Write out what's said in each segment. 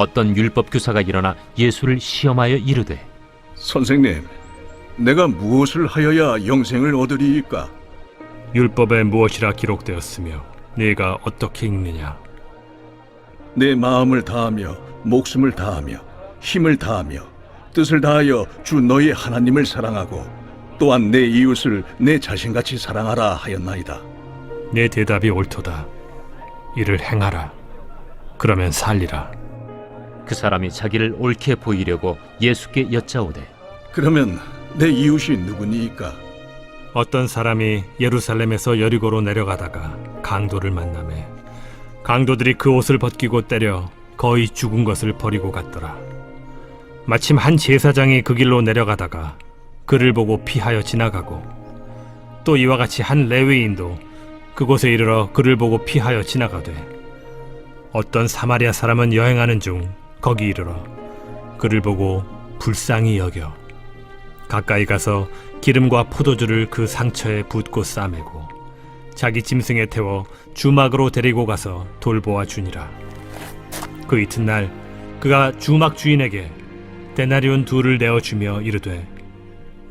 어떤 율법 교사가 일어나 예수를 시험하여 이르되 선생님, 내가 무엇을 하여야 영생을 얻으리이까? 율법에 무엇이라 기록되었으며 네가 어떻게 읽느냐? 내 마음을 다하며 목숨을 다하며 힘을 다하며 뜻을 다하여 주 너희 하나님을 사랑하고 또한 내 이웃을 내 자신같이 사랑하라 하였나이다. 내 대답이 옳도다. 이를 행하라. 그러면 살리라. 그 사람이 자기를 옳게 보이려고 예수께 여짜오되 그러면 내 이웃이 누구니이까? 어떤 사람이 예루살렘에서 여리고로 내려가다가 강도를 만나매 강도들이 그 옷을 벗기고 때려 거의 죽은 것을 버리고 갔더라. 마침 한 제사장이 그 길로 내려가다가 그를 보고 피하여 지나가고 또 이와 같이 한 레위인도 그곳에 이르러 그를 보고 피하여 지나가되 어떤 사마리아 사람은 여행하는 중 거기 이르러 그를 보고 불쌍히 여겨 가까이 가서 기름과 포도주를 그 상처에 붓고 싸매고 자기 짐승에 태워 주막으로 데리고 가서 돌보아 주니라. 그 이튿날 그가 주막 주인에게 데나리온 둘을 내어주며 이르되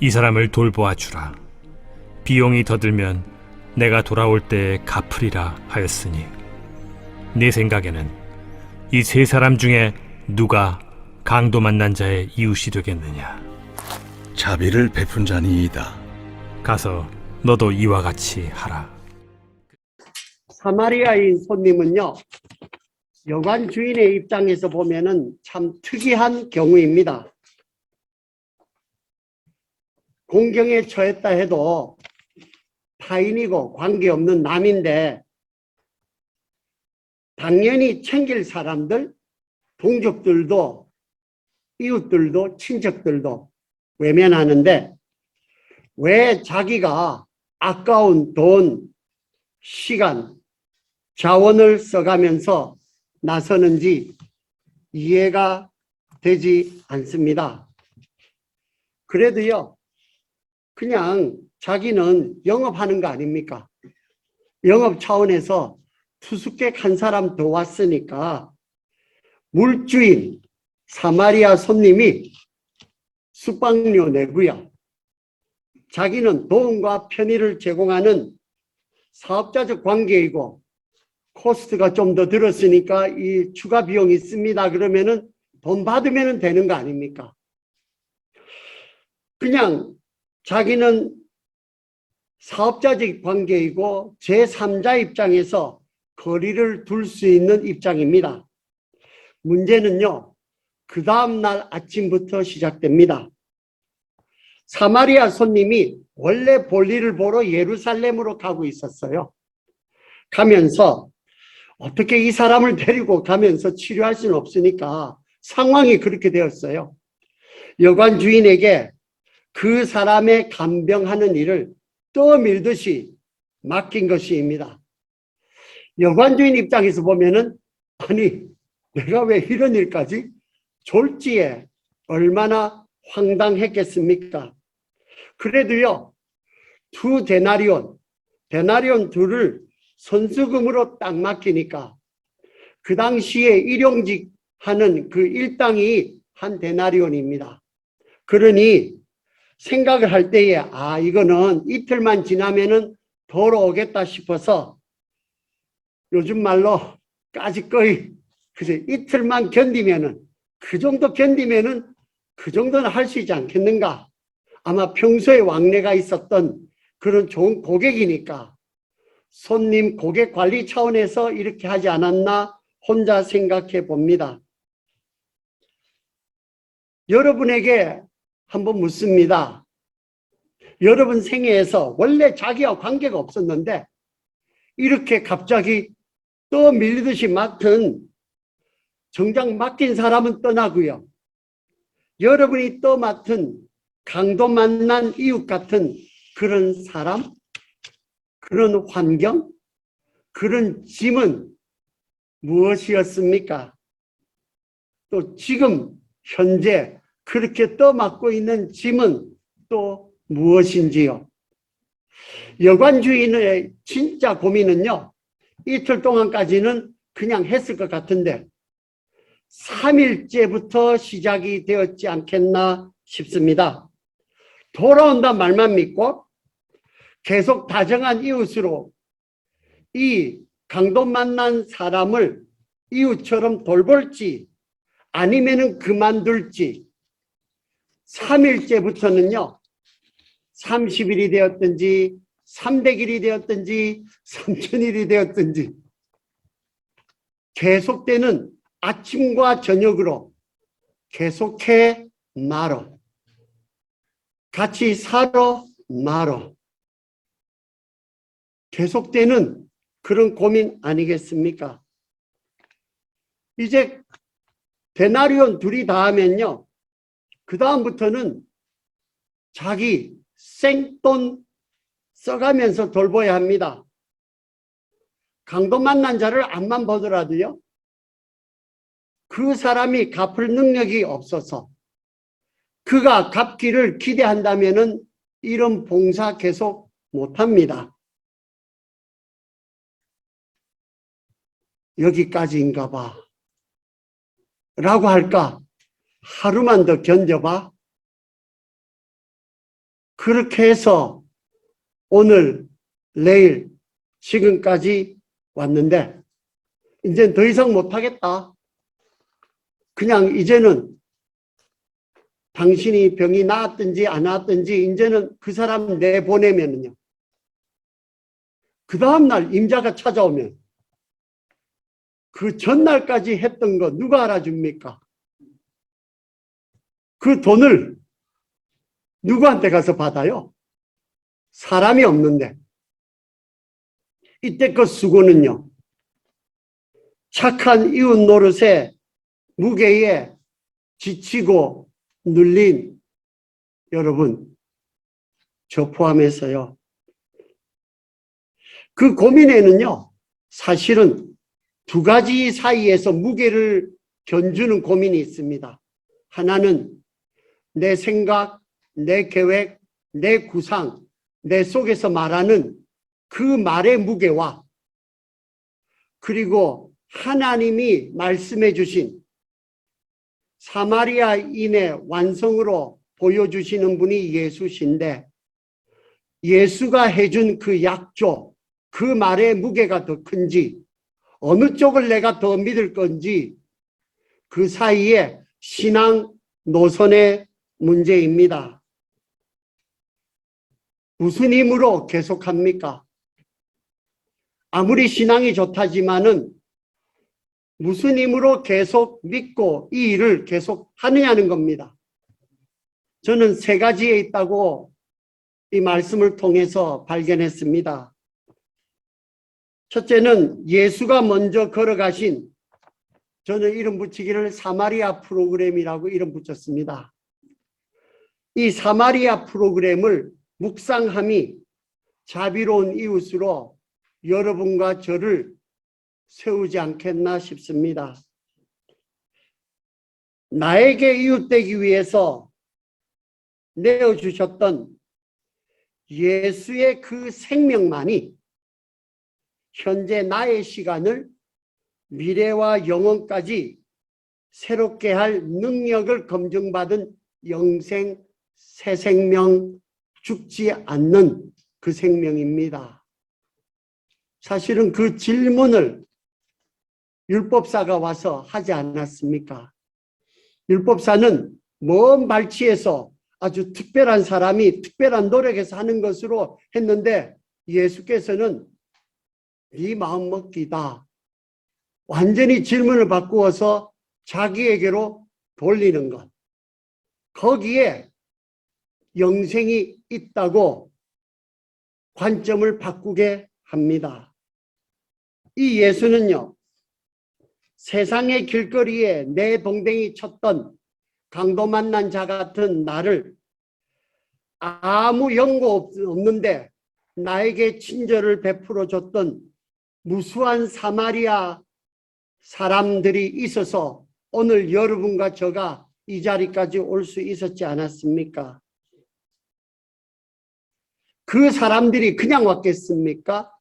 이 사람을 돌보아 주라. 비용이 더 들면 내가 돌아올 때에 갚으리라 하였으니 네 생각에는 이 세 사람 중에 누가 강도 만난 자의 이웃이 되겠느냐? 자비를 베푼 자니이다. 가서 너도 이와 같이 하라. 사마리아인 손님은요, 여관 주인의 입장에서 보면은 참 특이한 경우입니다. 공경에 처했다 해도 타인이고 관계없는 남인데 당연히 챙길 사람들, 동족들도 이웃들도 친척들도 외면하는데 왜 자기가 아까운 돈, 시간, 자원을 써가면서 나서는지 이해가 되지 않습니다. 그래도요, 그냥 자기는 영업하는 거 아닙니까? 영업 차원에서 투숙객 한 사람 더 왔으니까 물주인 사마리아 손님이 숙박료 내고요. 자기는 도움과 편의를 제공하는 사업자적 관계이고 코스트가 좀 더 들었으니까 이 추가 비용이 있습니다. 그러면은 돈 받으면 되는 거 아닙니까? 그냥 자기는 사업자적 관계이고 제3자 입장에서 거리를 둘 수 있는 입장입니다. 문제는요, 그 다음날 아침부터 시작됩니다. 사마리아 손님이 원래 볼일을 보러 예루살렘으로 가고 있었어요. 가면서 어떻게 이 사람을 데리고 가면서 치료할 수는 없으니까 상황이 그렇게 되었어요. 여관 주인에게 그 사람의 간병하는 일을 떠밀듯이 맡긴 것입니다. 여관 주인 입장에서 보면은 아니 내가 왜 이런 일까지 졸지에 얼마나 황당했겠습니까? 그래도요, 두 데나리온 둘을 선수금으로 딱 맡기니까 그 당시에 일용직 하는 그 일당이 한 데나리온입니다. 그러니 생각을 할 때에 아 이거는 이틀만 지나면은 돌아오겠다 싶어서 요즘 말로 까짓거이 그래서 이틀만 견디면은 그 정도 견디면은 그 정도는 할 수 있지 않겠는가? 아마 평소에 왕래가 있었던 그런 좋은 고객이니까 손님 고객 관리 차원에서 이렇게 하지 않았나 혼자 생각해 봅니다. 여러분에게 한번 묻습니다. 여러분 생애에서 원래 자기와 관계가 없었는데 이렇게 갑자기 떠밀리듯이 맡은 정작 맡긴 사람은 떠나고요. 여러분이 맡은 강도 만난 이웃 같은 그런 사람, 그런 환경, 그런 짐은 무엇이었습니까? 또 지금 현재 그렇게 떠맡고 있는 짐은 또 무엇인지요? 여관 주인의 진짜 고민은요, 이틀 동안까지는 그냥 했을 것 같은데 3일째부터 시작이 되었지 않겠나 싶습니다. 돌아온다 말만 믿고 계속 다정한 이웃으로 이 강도 만난 사람을 이웃처럼 돌볼지 아니면은 그만둘지 3일째부터는요 30일이 되었든지 300일이 되었든지 3000일이 되었든지 계속되는 아침과 저녁으로 계속해 말어 같이 살아 말어 계속되는 그런 고민 아니겠습니까? 이제 데나리온 둘이 다 하면요 그 다음부터는 자기 생돈 써가면서 돌봐야 합니다. 강도 만난 자를 앞만 보더라도요 그 사람이 갚을 능력이 없어서 그가 갚기를 기대한다면은 이런 봉사 계속 못합니다. 여기까지인가 봐 라고 할까? 하루만 더 견뎌봐? 그렇게 해서 오늘, 내일, 지금까지 왔는데 이제 더 이상 못하겠다. 그냥 이제는 당신이 병이 나았든지 안 나았든지 이제는 그 사람 내보내면요. 그 다음날 임자가 찾아오면 그 전날까지 했던 거 누가 알아줍니까? 그 돈을 누구한테 가서 받아요? 사람이 없는데. 이때 그 수고는요. 착한 이웃 노릇의 무게에 지치고 눌린 여러분, 저 포함해서요. 그 고민에는요. 사실은 두 가지 사이에서 무게를 견주는 고민이 있습니다. 하나는 내 생각, 내 계획, 내 구상, 내 속에서 말하는 그 말의 무게와 그리고 하나님이 말씀해 주신 사마리아인의 완성으로 보여주시는 분이 예수신데 예수가 해준 그 약조, 그 말의 무게가 더 큰지 어느 쪽을 내가 더 믿을 건지 그 사이에 신앙 노선의 문제입니다. 무슨 힘으로 계속합니까? 아무리 신앙이 좋다지만은 무슨 힘으로 계속 믿고 이 일을 계속 하느냐는 겁니다. 저는 세 가지에 있다고 이 말씀을 통해서 발견했습니다. 첫째는 예수가 먼저 걸어가신 저는 이름 붙이기를 사마리아 프로그램이라고 이름 붙였습니다. 이 사마리아 프로그램을 묵상함이 자비로운 이웃으로 여러분과 저를 세우지 않겠나 싶습니다. 나에게 이웃되기 위해서 내어주셨던 예수의 그 생명만이 현재 나의 시간을 미래와 영원까지 새롭게 할 능력을 검증받은 영생 새 생명 죽지 않는 그 생명입니다. 사실은 그 질문을 율법사가 와서 하지 않았습니까? 율법사는 먼 발치에서 아주 특별한 사람이 특별한 노력에서 하는 것으로 했는데 예수께서는 네 마음 먹기다. 완전히 질문을 바꾸어서 자기에게로 돌리는 것. 거기에 영생이 있다고 관점을 바꾸게 합니다. 이 예수는요. 세상의 길거리에 내 동댕이 쳤던 강도 만난 자 같은 나를 아무 연고 없는데 나에게 친절을 베풀어 줬던 무수한 사마리아 사람들이 있어서 오늘 여러분과 저가 이 자리까지 올 수 있었지 않았습니까? 그 사람들이 그냥 왔겠습니까?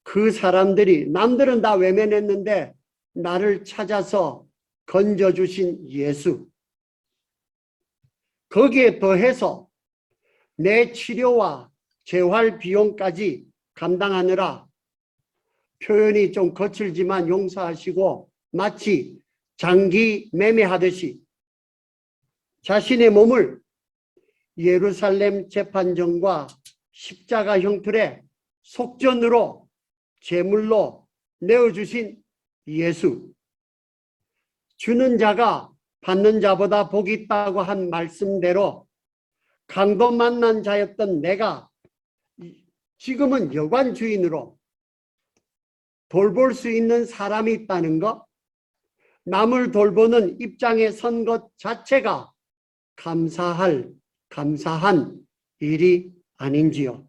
그 사람들이 남들은 다 외면했는데 나를 찾아서 건져주신 예수, 거기에 더해서 내 치료와 재활 비용까지 감당하느라 표현이 좀 거칠지만 용서하시고 마치 장기 매매하듯이 자신의 몸을 예루살렘 재판정과 십자가 형틀에 속전으로 제물로 내어주신 예수, 주는 자가 받는 자보다 복이 있다고 한 말씀대로 강도 만난 자였던 내가 지금은 여관 주인으로 돌볼 수 있는 사람이 있다는 것, 남을 돌보는 입장에 선 것 자체가 감사한 일이 아닌지요.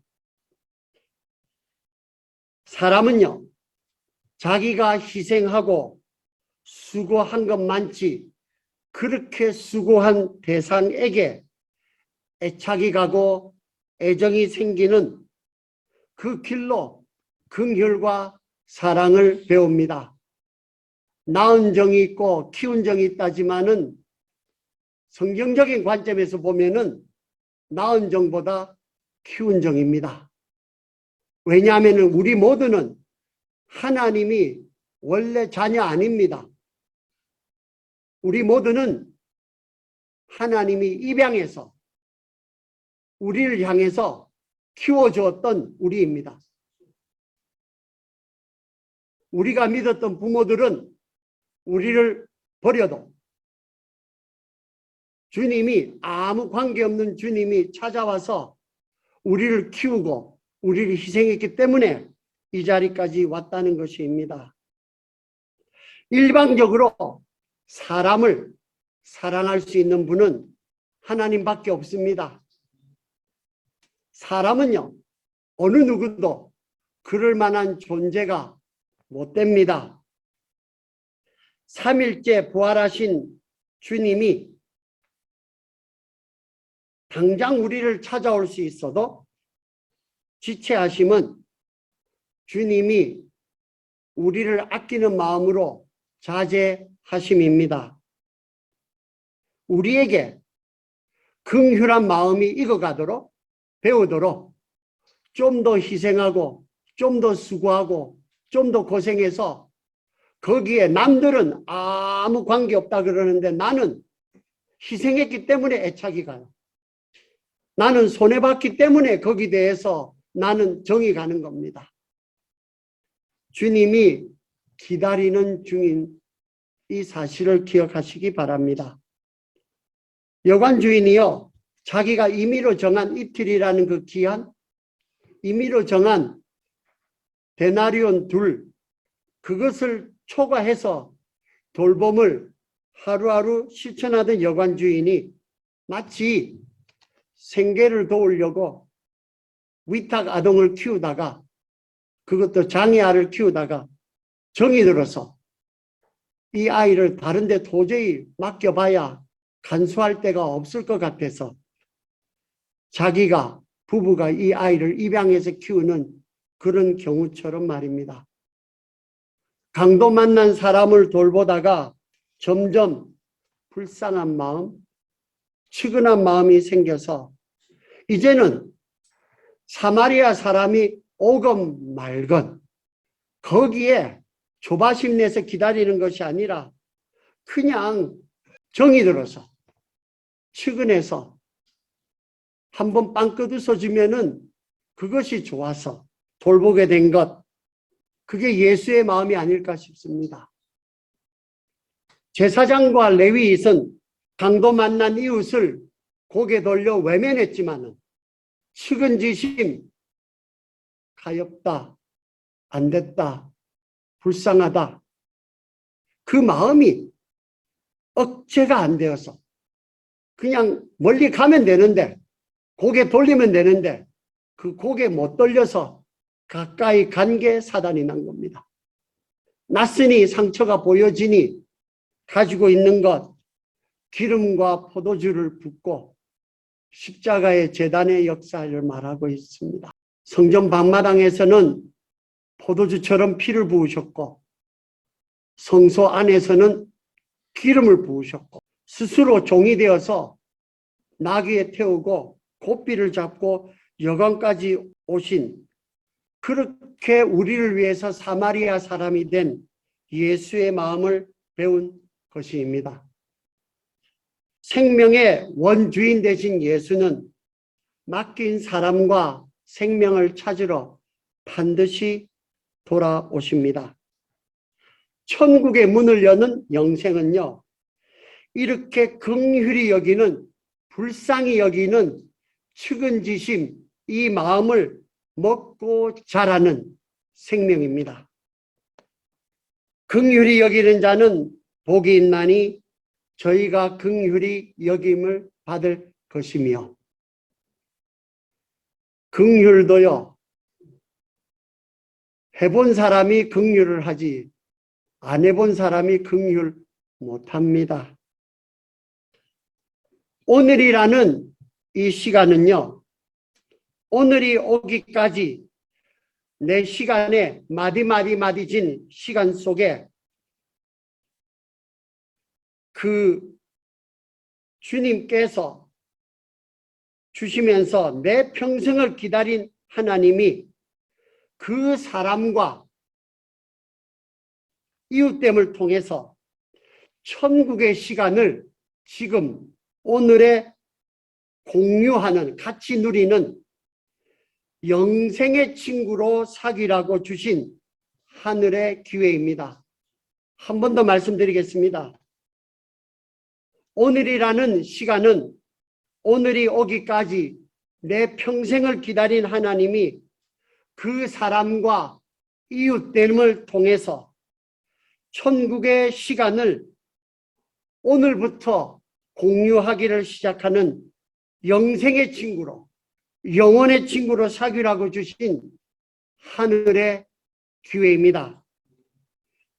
사람은요, 자기가 희생하고 수고한 것만치 그렇게 수고한 대상에게 애착이 가고 애정이 생기는 그 길로 긍휼과 사랑을 배웁니다. 낳은 정이 있고 키운 정이 있다지만은 성경적인 관점에서 보면은 낳은 정보다 키운 정입니다. 왜냐하면 우리 모두는 하나님이 원래 자녀 아닙니다. 우리 모두는 하나님이 입양해서 우리를 향해서 키워주었던 우리입니다. 우리가 믿었던 부모들은 우리를 버려도 주님이, 아무 관계없는 주님이 찾아와서 우리를 키우고 우리를 희생했기 때문에 이 자리까지 왔다는 것입니다. 일방적으로 사람을 사랑할 수 있는 분은 하나님밖에 없습니다. 사람은요, 어느 누구도 그럴 만한 존재가 못 됩니다. 삼일째 부활하신 주님이 당장 우리를 찾아올 수 있어도 지체하심은 주님이 우리를 아끼는 마음으로 자제하심입니다. 우리에게 긍휼한 마음이 익어가도록 배우도록 좀 더 희생하고 좀 더 수고하고 좀 더 고생해서 거기에 남들은 아무 관계없다 그러는데 나는 희생했기 때문에 애착이 가요. 나는 손해봤기 때문에 거기에 대해서 나는 정이 가는 겁니다. 주님이 기다리는 중인 이 사실을 기억하시기 바랍니다. 여관 주인이요, 자기가 임의로 정한 이틀이라는 그 기한, 임의로 정한 데나리온 둘, 그것을 초과해서 돌봄을 하루하루 실천하던 여관 주인이 마치 생계를 도우려고 위탁 아동을 키우다가, 그것도 장애아를 키우다가 정이 들어서 이 아이를 다른 데 도저히 맡겨봐야 간수할 데가 없을 것 같아서 자기가, 부부가 이 아이를 입양해서 키우는 그런 경우처럼 말입니다. 강도 만난 사람을 돌보다가 점점 불쌍한 마음, 측은한 마음이 생겨서 이제는 사마리아 사람이 오건 말건 거기에 조바심 내서 기다리는 것이 아니라 그냥 정이 들어서 측은해서 한번 빵 끄드서주면은 그것이 좋아서 돌보게 된 것, 그게 예수의 마음이 아닐까 싶습니다. 제사장과 레위잇은 강도 만난 이웃을 고개 돌려 외면했지만은 측은지심, 가엾다, 안 됐다, 불쌍하다, 그 마음이 억제가 안 되어서 그냥 멀리 가면 되는데, 고개 돌리면 되는데 그 고개 못 돌려서 가까이 간 게 사단이 난 겁니다. 낯으니 상처가 보여지니 가지고 있는 것, 기름과 포도주를 붓고 십자가의 제단의 역사를 말하고 있습니다. 성전 방마당에서는 포도주처럼 피를 부으셨고 성소 안에서는 기름을 부으셨고 스스로 종이 되어서 나귀에 태우고 고삐를 잡고 여관까지 오신, 그렇게 우리를 위해서 사마리아 사람이 된 예수의 마음을 배운 것입니다. 생명의 원주인 되신 예수는 맡긴 사람과 생명을 찾으러 반드시 돌아오십니다. 천국의 문을 여는 영생은요, 이렇게 긍휼히 여기는, 불쌍히 여기는 측은지심, 이 마음을 먹고 자라는 생명입니다. 긍휼히 여기는 자는 복이 있나니 저희가 긍휼히 여김을 받을 것이며, 긍휼도요, 해본 사람이 긍휼을 하지 안 해본 사람이 긍휼 못합니다. 오늘이라는 이 시간은요, 오늘이 오기까지 내 시간에 마디진 시간 속에 그 주님께서 주시면서 내 평생을 기다린 하나님이 그 사람과 이웃됨을 통해서 천국의 시간을 지금 오늘에 공유하는, 같이 누리는 영생의 친구로 사귀라고 주신 하늘의 기회입니다. 한 번 더 말씀드리겠습니다. 오늘이라는 시간은 오늘이 오기까지 내 평생을 기다린 하나님이 그 사람과 이웃됨을 통해서 천국의 시간을 오늘부터 공유하기를 시작하는 영생의 친구로, 영원의 친구로 사귀라고 주신 하늘의 기회입니다.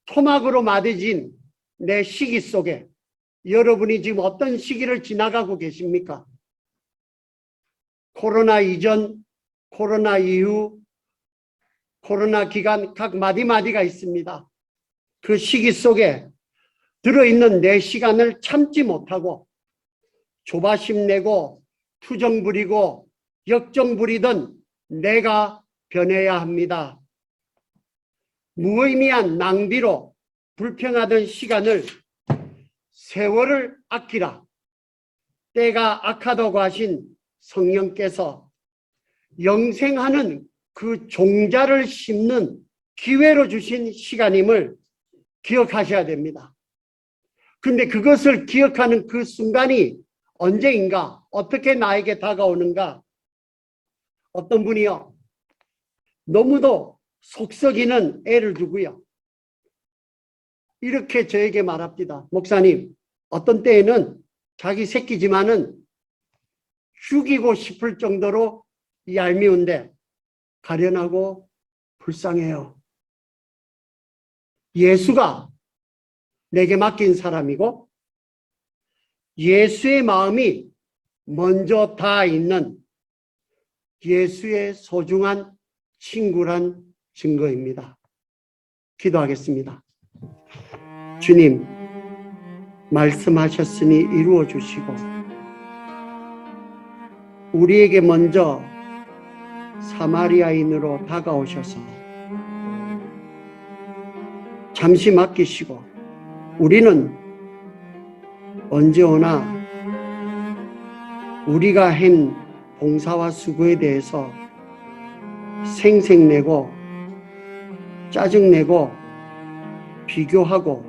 토막으로 맞아진 내 시기 속에 여러분이 지금 어떤 시기를 지나가고 계십니까? 코로나 이전, 코로나 이후, 코로나 기간 각 마디마디가 있습니다. 그 시기 속에 들어있는 내 시간을 참지 못하고 조바심 내고 투정 부리고 역정 부리던 내가 변해야 합니다. 무의미한 낭비로 불평하던 시간을 세월을 아끼라. 때가 악하다고 하신 성령께서 영생하는 그 종자를 심는 기회로 주신 시간임을 기억하셔야 됩니다. 근데 그것을 기억하는 그 순간이 언제인가, 어떻게 나에게 다가오는가? 어떤 분이요, 너무도 속썩이는 애를 두고요, 이렇게 저에게 말합니다. 목사님, 어떤 때에는 자기 새끼지만은 죽이고 싶을 정도로 얄미운데 가련하고 불쌍해요. 예수가 내게 맡긴 사람이고 예수의 마음이 먼저 닿아 있는 예수의 소중한 친구란 증거입니다. 기도하겠습니다. 주님, 말씀하셨으니 이루어 주시고 우리에게 먼저 사마리아인으로 다가오셔서 잠시 맡기시고 우리는 언제 오나 우리가 한 봉사와 수고에 대해서 생색내고 짜증내고 비교하고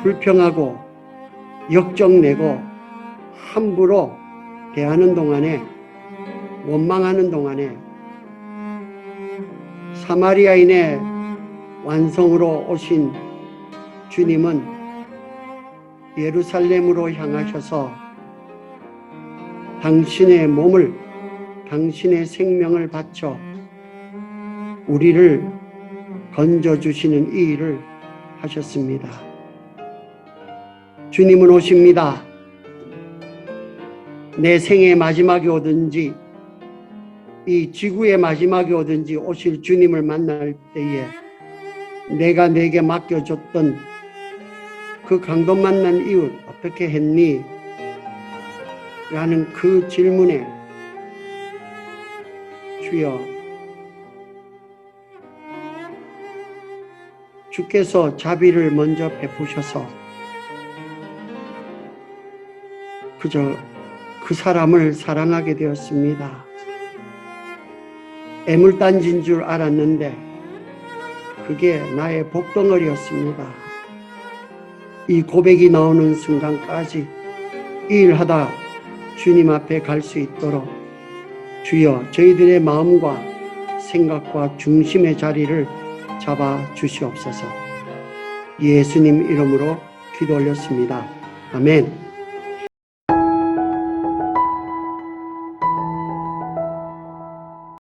불평하고 역정내고 함부로 대하는 동안에, 원망하는 동안에 사마리아인의 완성으로 오신 주님은 예루살렘으로 향하셔서 당신의 몸을, 당신의 생명을 바쳐 우리를 건져주시는 이 일을 하셨습니다. 주님은 오십니다. 내 생의 마지막이 오든지 이 지구의 마지막이 오든지 오실 주님을 만날 때에 내가 내게 맡겨줬던 그 강도 만난 이웃 어떻게 했니? 라는 그 질문에 주여, 주께서 자비를 먼저 베푸셔서 그저 그 사람을 사랑하게 되었습니다. 애물단지인 줄 알았는데 그게 나의 복덩어리였습니다. 이 고백이 나오는 순간까지 일하다 주님 앞에 갈 수 있도록 주여 저희들의 마음과 생각과 중심의 자리를 잡아 주시옵소서. 예수님 이름으로 기도 올렸습니다. 아멘.